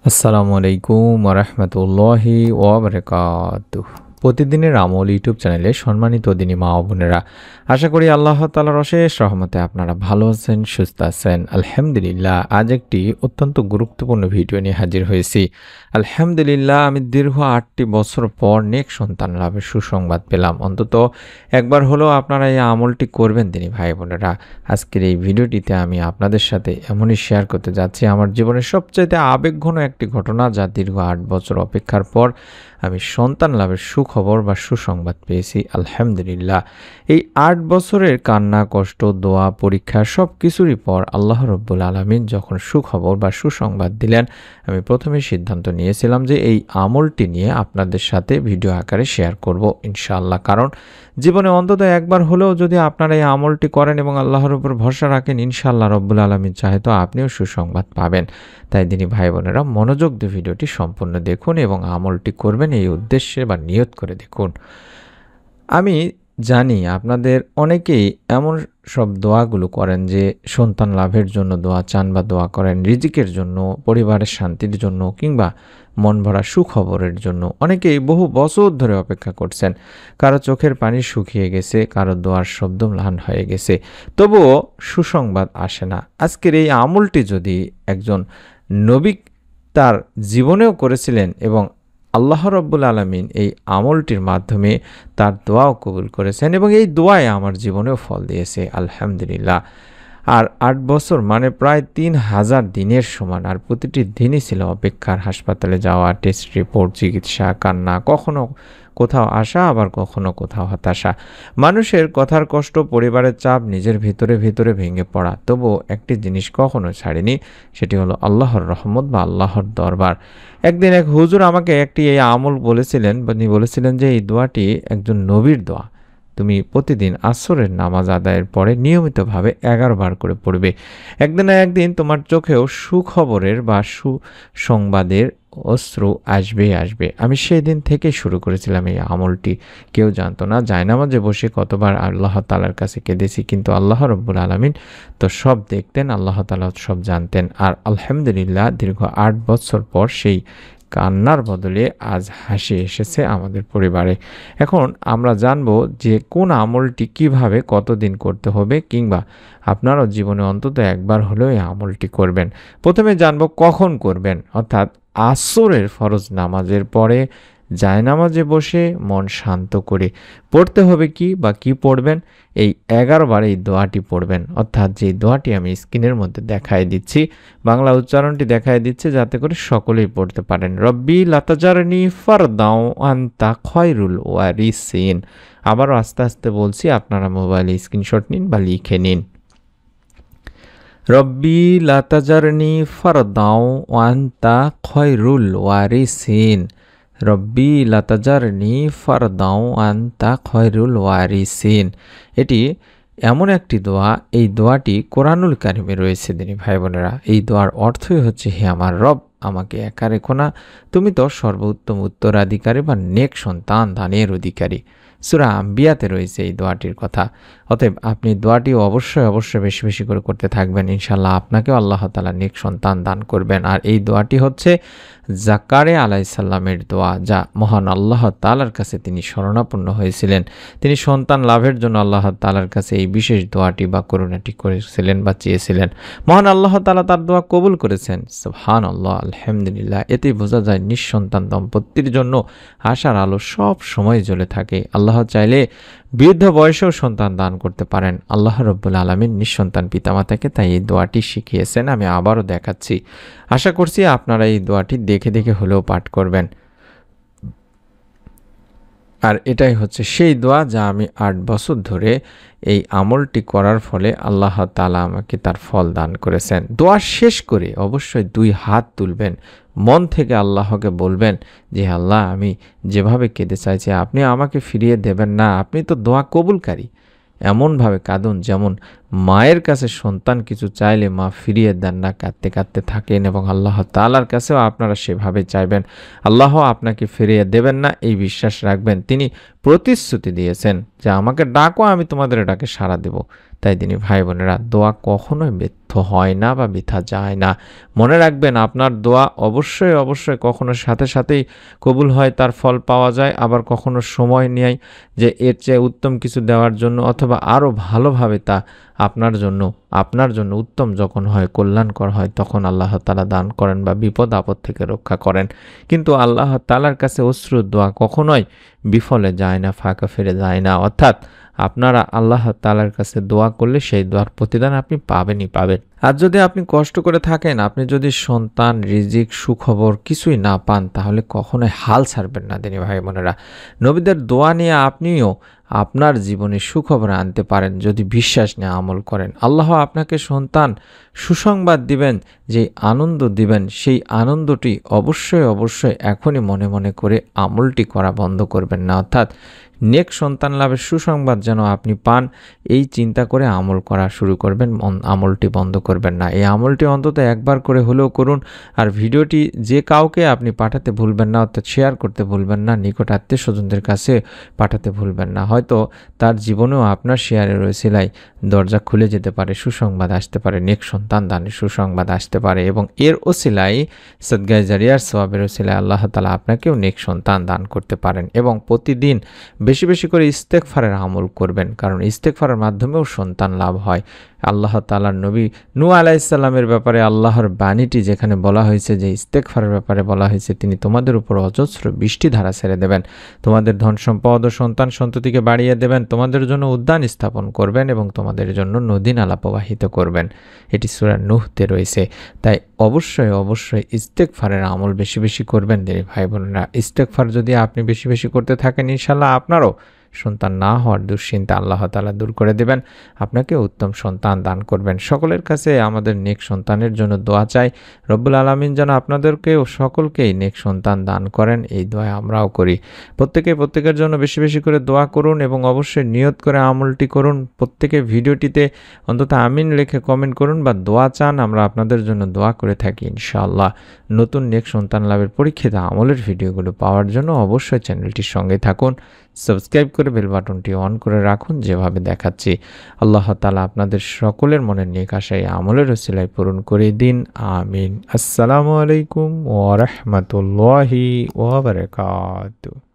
আসসালামু আলাইকুম ওরহমতুল্লাহি ওয়াবারাকাতুহ। প্রতিদিনের আমল ইউটিউব চ্যানেলে সম্মানিত দিনী মা ও বোনেরা, আশা করি আল্লাহ তাআলার অশেষ রহমতে আপনারা ভালো আছেন, সুস্থ আছেন। আলহামদুলিল্লাহ, আজ একটি অত্যন্ত গুরুত্বপূর্ণ ভিডিও নিয়ে হাজির হয়েছি। আলহামদুলিল্লাহ, আমি দীর্ঘ 8টি বছর পর নেক সন্তান লাভের সুসংবাদ পেলাম। অন্তত একবার হলেও আপনারা এই আমলটি করবেন দিনী ভাই বোনেরা। আজকের এই ভিডিওটিতে আমি আপনাদের সাথে এমনই শেয়ার করতে যাচ্ছি আমার জীবনের সবচাইতে আবেগঘন একটি ঘটনা, যা দীর্ঘ 8 বছর অপেক্ষার পর আমি সন্তান লাভের সুখবর বা সুসংবাদ পেয়েছি। আলহামদুলিল্লাহ, এই 8 বছরের কান্না, কষ্ট, দোয়া, পরীক্ষা সব কিছুরই পর আল্লাহ রব্বুল আলামিন যখন সুখবর বা সুসংবাদ দিলেন, আমি প্রথমে সিদ্ধান্ত নিয়েছিলাম যে এই আমলটি নিয়ে আপনাদের সাথে ভিডিও আকারে শেয়ার করব ইনশাআল্লাহ। কারণ জীবনে অন্তত একবার হলেও যদি আপনারা এই আমলটি করেন এবং আল্লাহর উপর ভরসা রাখেন, ইনশাআল্লাহ রব্বুল আলামিন চাহে তো আপনিও সুসংবাদ পাবেন। তাই দিনী ভাই বোনেরা, মনোযোগ দিয়ে ভিডিওটি সম্পূর্ণ দেখুন এবং আমলটি করবেন এই উদ্দেশ্যে বা নিয়ত করে দেখুন। আমি জানি আপনাদের অনেকেই এমন সব দোয়াগুলো করেন যে সন্তান লাভের জন্য দোয়া চান বা দোয়া করেন, রিজিকের জন্য, পরিবারের শান্তির জন্য, কিংবা মন ভরা সুখবরের জন্য। অনেকেই বহু বছর ধরে অপেক্ষা করছেন। কারো চোখের পানি শুকিয়ে গেছে, কারো দোয়ার শব্দ ম্লান হয়ে গেছে, তবুও সুসংবাদ আসে না। আজকের এই আমলটি যদি একজন নবী তার জীবনেও করেছিলেন এবং আল্লাহ রব্বুল আলামিন এই আমলটির মাধ্যমে তার দোয়াও কবুল করেছেন এবং এই দোয়ায় আমার জীবনেও ফল দিয়েছে আলহামদুলিল্লাহ। আর 8 বছর মানে প্রায় 3000 দিনের সমান। আর প্রতিটি দিনই ছিল অপেক্ষার, হাসপাতালে যাওয়া, টেস্ট রিপোর্ট, চিকিৎসা, কান্না, কখনো কোথাও আশা, আবার কখনো কোথাও হতাশা। মানুষের কথার কষ্ট, পরিবারের চাপ, নিজের ভিতরে ভিতরে ভেঙে পড়া। তবুও একটি জিনিস কখনো ছাড়েনি, সেটি হলো আল্লাহর রহমত বা আল্লাহর দরবার। একদিন এক হুজুর আমাকে এই আমল বলেছিলেন, উনি বলেছিলেন যে এই দোয়াটি একজন নবীর দোয়া। তুমি প্রতিদিন আসরের নামাজ আদায়ের পরে নিয়মিতভাবে 11 বার করে পড়বে। একদিন না একদিন তোমার চোখেও সুখবরের বা সুসংবাদের অশ্রু আসবে। আমি সেই দিন থেকে শুরু করেছিলাম এই আমলটি। কেউ জানতো না জায়নামাজে বসে কতবার আল্লাহ তাআলার কাছে কেঁদেছি, কিন্তু আল্লাহ রব্বুল আলামিন তো সব দেখতেন, আল্লাহ তাআলা সব জানতেন। আর আলহামদুলিল্লাহ, দীর্ঘ 8 বছর পর সেই কান্নার বদলে আজ হাসি এসেছে আমাদের পরিবারে। এখন আমরা জানবো যে কোন আমলটি কিভাবে কতদিন করতে হবে, কিংবা আপনারও জীবনে অন্তত একবার হলেও এই আমলটি করবেন। প্রথমে জানবো কখন করবেন, অর্থাৎ আসরের ফরজ নামাজের পরে জায়নামাজে বসে মন শান্ত করে পড়তে হবে কি বা কি পড়বেন। এই 11 বার এই দোয়াটি পড়বেন, অর্থাৎ যে দোয়াটি আমি স্ক্রিনের মধ্যে দেখায় দিচ্ছি, বাংলা উচ্চারণটি দেখায় দিচ্ছে যাতে করে সকলেই পড়তে পারেন। রব্বি লাতাজারনি ফারদাও আনতা খয়রুল ওয়ারিসিন। আবারও আস্তে আস্তে বলছি, আপনারা মোবাইলে স্ক্রিনশট নিন বা লিখে নিন। রব্বি লাতাজারনি ফারদাও আনতা খয়রুল ওয়ারিসিন। রব্বি লাতাজারনি ফারদাও আনতা খয়রুল ওয়ারিসিন। এটি এমন একটি দোয়া, এই দোয়াটি কোরআনুল কারিমে রয়েছে দিনী ভাই বোনেরা। এই দোয়ার অর্থই হচ্ছে, হে আমার রব, আমাকে একা রেখো না, তুমি তো সর্বোত্তম উত্তরাধিকারী বা নেক সন্তান দানের অধিকারী। সূরা আম্বিয়াতে রয়েছে এই দোয়াটির কথা। অতএব আপনি দোয়াটি অবশ্যই বেশি বেশি করে করতে থাকবেন। ইনশাআল্লাহ আপনাকেও আল্লাহ তাআলা নেক সন্তান দান করবেন। আর এই দোয়াটি হচ্ছে জাকারিয়া আলাইহিস সালামের দোয়া, যা মহান আল্লাহ তাআলার কাছে তিনি শরণাপন্ন হয়েছিলেন। তিনি সন্তান লাভের জন্য আল্লাহ তাআলার কাছে এই বিশেষ দোয়াটি বা করুণাটি করেছিলেন বা চেয়েছিলেন। মহান আল্লাহ তাআলা তার দোয়া কবুল করেছেন। সুবহানাল্লাহ, আলহামদুলিল্লাহ। এতেই বোঝা যায় নিঃসন্তান দম্পতির জন্য আশার আলো সব সময় জ্বলে থাকে। আল্লাহ চাইলে বৃদ্ধ বয়সেও সন্তান দান করতে পারেন। আল্লাহ রব্বুল আলামিন নিঃসন্তান পিতামাতাকে তাই এই দোয়াটি শিখিয়েছেন। আমি আবারও দেখাচ্ছি। আশা করছি আপনারা এই দোয়াটি দেখে দেখে হলেও পাঠ করবেন। আর এটাই হচ্ছে সেই দোয়া যা আমি 8 বছর ধরে এই আমলটি করার ফলে আল্লাহ তাআলা আমাকে তার ফল দান করেছেন। দোয়া শেষ করে অবশ্যই 2 হাত তুলবেন, মন থেকে আল্লাহকে বলবেন যে আল্লাহ, আমি যেভাবে কেঁদে চাইছি আপনি আমাকে ফিরিয়ে দেবেন না, আপনি তো দোয়া কবুলকারী। এমনভাবে কাঁদুন যেমন মায়ের কাছে সন্তান কিছু চাইলে মা ফিরিয়ে দেন না, কাঁদতে কাঁদতে থাকেন এবং আল্লাহ তাআলার কাছেও আপনারা সেভাবে চাইবেন। আল্লাহ আপনাকে ফিরিয়ে দেবেন না, এই বিশ্বাস রাখবেন। তিনি প্রতিশ্রুতি দিয়েছেন যে আমাকে ডাকো, আমি তোমাদের ডাকে সাড়া দেব। তাই তিনি ভাই বোনেরা, দোয়া কখনোই ব্যর্থ হয় না বা বৃথা যায় না। মনে রাখবেন, আপনার দোয়া অবশ্যই অবশ্যই কখনো সাথে সাথেই কবুল হয়, তার ফল পাওয়া যায়, আবার কখনো সময় নেয় যে এর চেয়ে উত্তম কিছু দেওয়ার জন্য, অথবা আরও ভালোভাবে তা আপনার জন্য উত্তম যখন হয়, কল্যাণকর হয়, তখন আল্লাহ তাআলা দান করেন বা বিপদ আপদ থেকে রক্ষা করেন। কিন্তু আল্লাহ তাআলার কাছে অশ্রুর দোয়া কখনোই বিফলে যায় না, ফাঁকা ফিরে যায় না। অর্থাৎ আপনারা আল্লাহ তাআলার কাছে দোয়া করলে সেই দোয়ার প্রতিদান আপনি পাবেনই পাবেন। আর যদি আপনি কষ্ট করে থাকেন, আপনি যদি সন্তান, রিজিক, সুখবর কিছুই না পান, তাহলে কখনোই হাল ছাড়বেন না দিনী ভাই বোনেরা। নবীদের দোয়া নিয়ে আপনিও আপনার জীবনে সুখবর আনতে পারেন যদি বিশ্বাস নিয়ে আমল করেন। আল্লাহ আপনাকে সন্তান সুসংবাদ দিবেন, যে আনন্দ দিবেন, সেই আনন্দটি অবশ্যই অবশ্যই এখনই মনে মনে করে আমলটি করা বন্ধ করবেন না। অর্থাৎ নেক সন্তান লাভের সুসংবাদ যেন আপনি পান, এই চিন্তা করে আমল করা শুরু করবেন, আমলটি বন্ধ করবেন না। এই আমলটি অন্তত একবার করে হলেও করুন। আর ভিডিওটি যে কাউকে আপনি পাঠাতে ভুলবেন না, অর্থাৎ শেয়ার করতে ভুলবেন না, নিকট আত্মীয় স্বজনদের কাছে পাঠাতে ভুলবেন না। হয়তো তার জীবনেও আপনার শেয়ারের ওসিলায় দরজা খুলে যেতে পারে, সুসংবাদ আসতে পারে, নেক সন্তান দানের সুসংবাদ আসতে পারে, এবং এর ওসিলায় সদগায়ে জারিয়ার সওয়াবের ওসিলায় আল্লাহ তাআলা আপনাকেও নেক সন্তান দান করতে পারেন। এবং প্রতিদিন বেশি বেশি করে ইস্তেগফারের আমল করবেন, কারণ ইস্তেগফারের মাধ্যমেও সন্তান লাভ হয়। আল্লাহ তাআলার নবী নূহ আলাইহিস সালামের ব্যাপারে আল্লাহর বাণীটি যেখানে বলা হয়েছে, যে ইস্তেগফারের ব্যাপারে বলা হয়েছে, তিনি তোমাদের উপর অজস্র বৃষ্টিধারা ছেড়ে দেবেন, তোমাদের ধন সম্পদ ও সন্তান সন্ততিকে বাড়িয়ে দেবেন, তোমাদের জন্য উদ্যান স্থাপন করবেন এবং তোমাদের জন্য নদী নালা প্রবাহিত করবেন। এটি সূরা নূহতে রয়েছে। তাই অবশ্যই অবশ্যই ইস্তেগফারের আমল বেশি বেশি করবেন দিনী ভাই বোনেরা। ইস্তেগফার যদি আপনি বেশি বেশি করতে থাকেন, ইনশাআল্লাহ আপনারও সন্তান না হওয়ার দুশ্চিন্তা আল্লাহ তাআলা দূর করে দেবেন, আপনাকে উত্তম সন্তান দান করবেন। সকলের কাছে আমাদের নেক সন্তানের জন্য দোয়া চাই। রব্বুল আলামিন যেন আপনাদেরকেও সকলকেই নেক সন্তান দান করেন, এই দোয়া আমরাও করি। প্রত্যেকের জন্য বেশি বেশি করে দোয়া করুন এবং অবশ্যই নিয়ত করে আমলটি করুন। প্রত্যেকে ভিডিওটিতে অন্তত আমিন লিখে কমেন্ট করুন বা দোয়া চান, আমরা আপনাদের জন্য দোয়া করে থাকি ইনশাআল্লাহ। নতুন নেক সন্তান লাভের পরীক্ষিত আমলের ভিডিওগুলো পাওয়ার জন্য অবশ্যই চ্যানেলটির সঙ্গে থাকুন, সাবস্ক্রাইব করে বেল বাটনটি অন করে রাখুন যেভাবে দেখাচ্ছি। আল্লাহ তাআলা আপনাদের সকলের মনের নেক আশা এই আমলের ওসিলায় পূরণ করে দিন, আমিন। আসসালামু আলাইকুম ওয়া রাহমাতুল্লাহি ওয়া বারাকাতুহু।